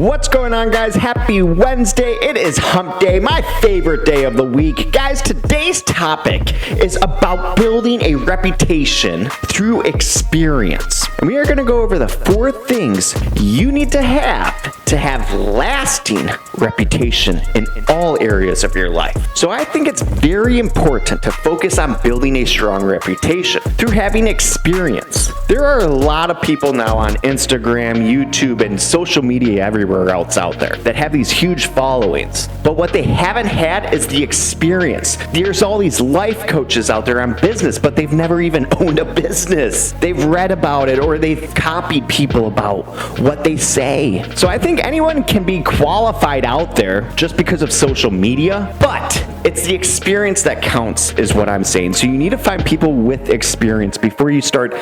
What's going on, guys? Happy Wednesday. It is hump day, my favorite day of the week. Guys, today's topic is about building a reputation through experience. And we are going to go over the 4 things you need to have lasting reputation in all areas of your life. So I think it's very important to focus on building a strong reputation through having experience. There are a lot of people now on Instagram, YouTube, and social media everywhere else out there that have these huge followings. But what they haven't had is the experience. There's all these life coaches out there on business, but they've never even owned a business. They've read about it or they've copied people about what they say. So I think anyone can be qualified out there just because of social media, but it's the experience that counts is what I'm saying. So you need to find people with experience before you start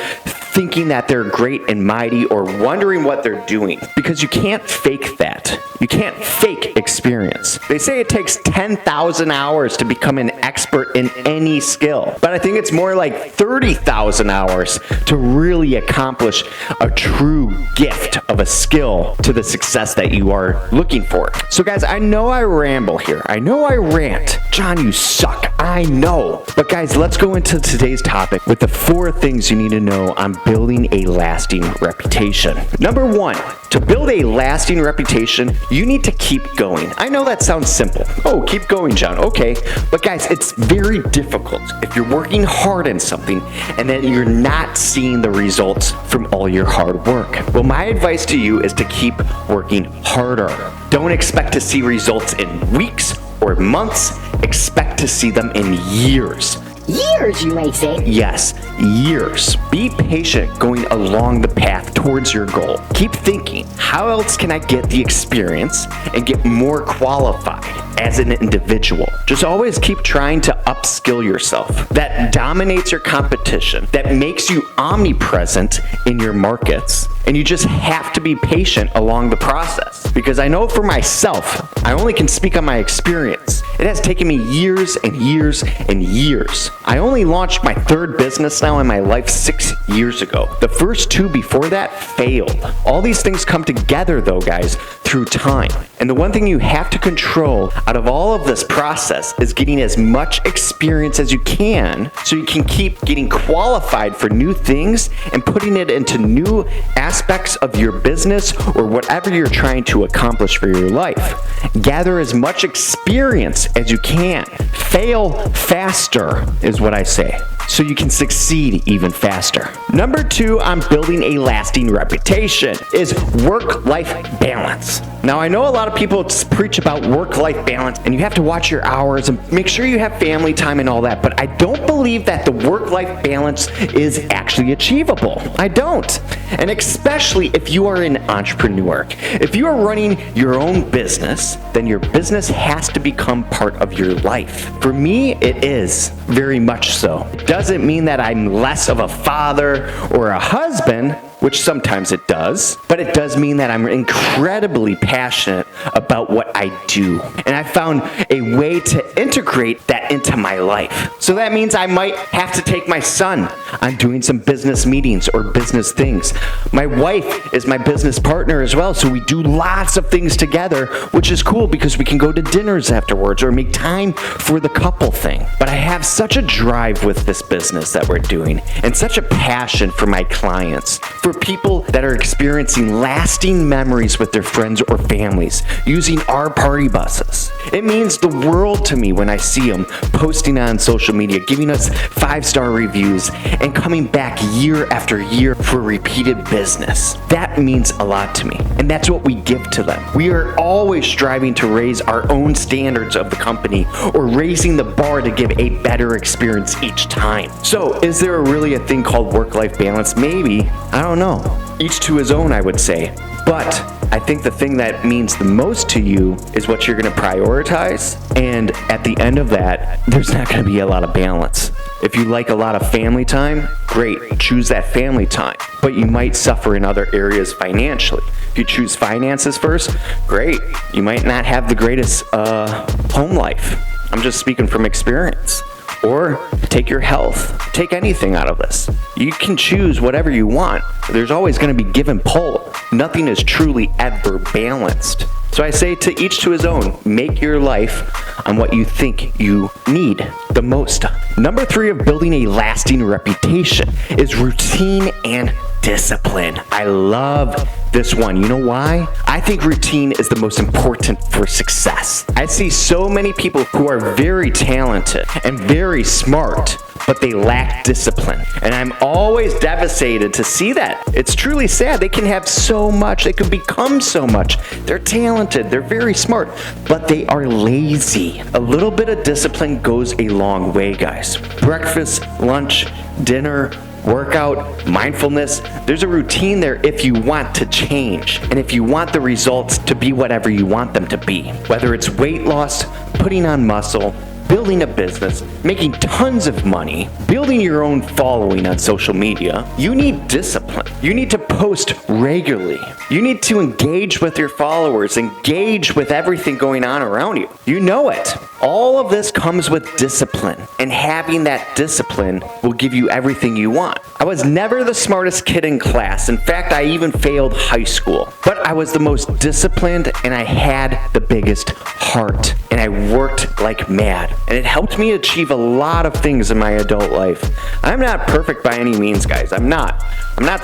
thinking that they're great and mighty or wondering what they're doing, because you can't fake that. You can't fake experience. They say it takes 10,000 hours to become an expert in any skill, but I think it's more like 30,000 hours to really accomplish a true gift of a skill to the success that you are looking for. So guys, I know I ramble here. I know I rant. John, you suck. I know. But guys, let's go into today's topic with the 4 things you need to know on building a lasting reputation. Number 1, to build a lasting reputation, you need to keep going. I know that sounds simple. Oh, keep going, John. Okay. But guys, it's very difficult if you're working hard in something and then you're not seeing the results from all your hard work. Well, my advice to you is to keep working harder. Don't expect to see results in weeks or months. Expect to see them in years. Years, you may say. Yes, years. Be patient going along the path towards your goal. Keep thinking, how else can I get the experience and get more qualified as an individual? Just always keep trying to upskill yourself. That dominates your competition, that makes you omnipresent in your markets. And you just have to be patient along the process. Because I know for myself, I only can speak on my experience. It has taken me years and years and years. I only launched my 3rd business now in my life 6 years ago. The first 2 before that failed. All these things come together though, guys, through time. And the one thing you have to control out of all of this process is getting as much experience as you can so you can keep getting qualified for new things and putting it into new aspects of your business or whatever you're trying to accomplish for your life. Gather as much experience as you can. Fail faster is what I say, so you can succeed even faster. Number 2 on building a lasting reputation is work-life balance. Now, I know a lot of people preach about work-life balance and you have to watch your hours and make sure you have family time and all that, but I don't believe that the work-life balance is actually achievable. I don't. And especially if you are an entrepreneur. If you are running your own business, then your business has to become part of your life. For me, it is very much so. It doesn't mean that I'm less of a father or a husband, which sometimes it does, but it does mean that I'm incredibly passionate about what I do. And I found a way to integrate that into my life. So that means I might have to take my son on doing some business meetings or business things. My wife is my business partner as well, so we do lots of things together, which is cool because we can go to dinners afterwards or make time for the couple thing. But I have such a drive with this business that we're doing and such a passion for my clients, for people that are experiencing lasting memories with their friends or families using our party buses. It means the world to me when I see them posting on social media, giving us 5-star reviews, and coming back year after year for repeated business. That means a lot to me, and that's what we give to them. We are always striving to raise our own standards of the company or raising the bar to give a better experience each time. So, is there really a thing called work-life balance? Maybe. I don't know. Each to his own, I would say. But I think the thing that means the most to you is what you're going to prioritize. And at the end of that, there's not going to be a lot of balance. If you like a lot of family time, great, choose that family time. But you might suffer in other areas financially. If you choose finances first, great. You might not have the greatest home life. I'm just speaking from experience. or take your health. Take anything out of this. You can choose whatever you want. There's always going to be give and pull. Nothing is truly ever balanced. So I say to each to his own, make your life on what you think you need the most. Number 3 of building a lasting reputation is routine and discipline. I love this one. You know why? I think routine is the most important for success. I see so many people who are very talented and very smart, but they lack discipline. And I'm always devastated to see that. It's truly sad. They can have so much. They can become so much. They're talented. They're very smart, but they are lazy. A little bit of discipline goes a long way, guys. Breakfast, lunch, dinner, workout, mindfulness, there's a routine there if you want to change and if you want the results to be whatever you want them to be. Whether it's weight loss, putting on muscle, building a business, making tons of money, building your own following on social media, you need discipline. You need to post regularly. You need to engage with your followers, engage with everything going on around you. You know it. All of this comes with discipline, and having that discipline will give you everything you want. I was never the smartest kid in class. In fact, I even failed high school. But I was the most disciplined, and I had the biggest heart, and I worked like mad. And it helped me achieve a lot of things in my adult life. I'm not perfect by any means, guys. I'm not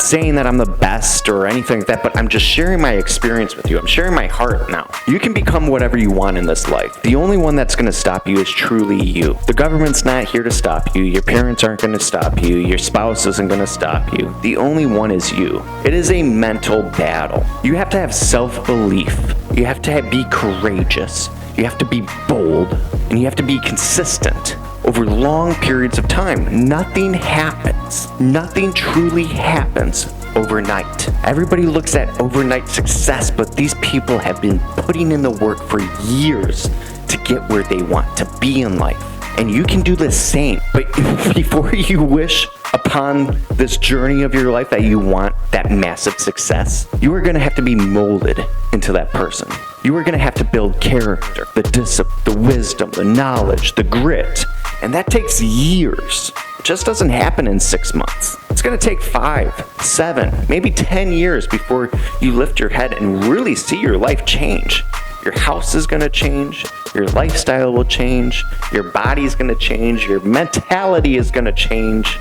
saying that I'm the best or anything like that, but I'm just sharing my experience with you. I'm sharing my heart now. You can become whatever you want in this life. The only one that's going to stop you is truly you. The government's not here to stop you. Your parents aren't going to stop you. Your spouse isn't going to stop you. The only one is you. It is a mental battle. You have to have self-belief. You have to be courageous. You have to be bold, and you have to be consistent over long periods of time. Nothing happens. Nothing truly happens overnight. Everybody looks at overnight success, but these people have been putting in the work for years to get where they want to be in life. And you can do the same. But before you wish upon this journey of your life that you want that massive success, you are going to have to be molded into that person. You are going to have to build character, the discipline, the wisdom, the knowledge, the grit. And that takes years. It just doesn't happen in 6 months. It's going to take 5, 7, maybe 10 years before you lift your head and really see your life change. Your house is going to change. Your lifestyle will change. Your body's going to change. Your mentality is going to change.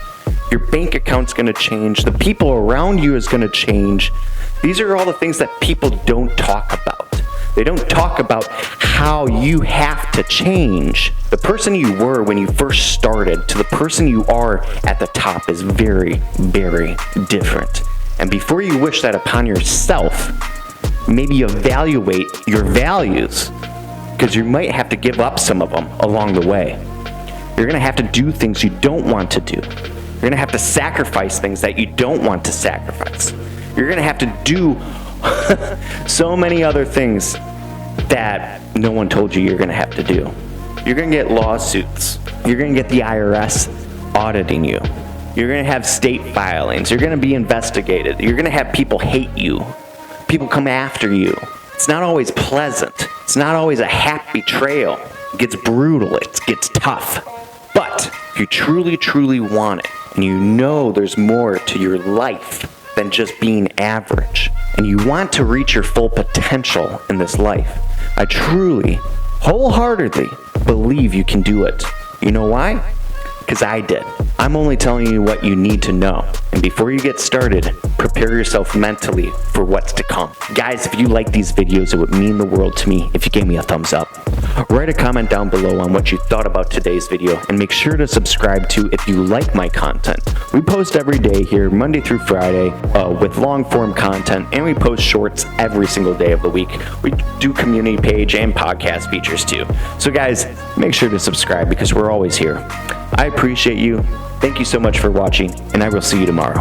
Your bank account's going to change. The people around you is going to change. These are all the things that people don't talk about. They don't talk about how you have to change. The person you were when you first started to the person you are at the top is very, very different. And before you wish that upon yourself, maybe evaluate your values, because you might have to give up some of them along the way. You're going to have to do things you don't want to do. You're going to have to sacrifice things that you don't want to sacrifice. You're going to have to do so many other things that no one told you you're going to have to do. You're going to get lawsuits. You're going to get the IRS auditing you. You're going to have state filings. You're going to be investigated. You're going to have people hate you. People come after you. It's not always pleasant. It's not always a happy trail. It gets brutal. It gets tough. But if you truly, truly want it, and you know there's more to your life than just being average, and you want to reach your full potential in this life, I truly, wholeheartedly believe you can do it. You know why? Because I did. I'm only telling you what you need to know. And before you get started, prepare yourself mentally for what's to come. Guys, if you like these videos, it would mean the world to me if you gave me a thumbs up. Write a comment down below on what you thought about today's video, and make sure to subscribe to if you like my content. We post every day here, Monday through Friday, with long form content, and we post shorts every single day of the week. We do community page and podcast features too. So guys, make sure to subscribe because we're always here. I appreciate you. Thank you so much for watching, and I will see you tomorrow.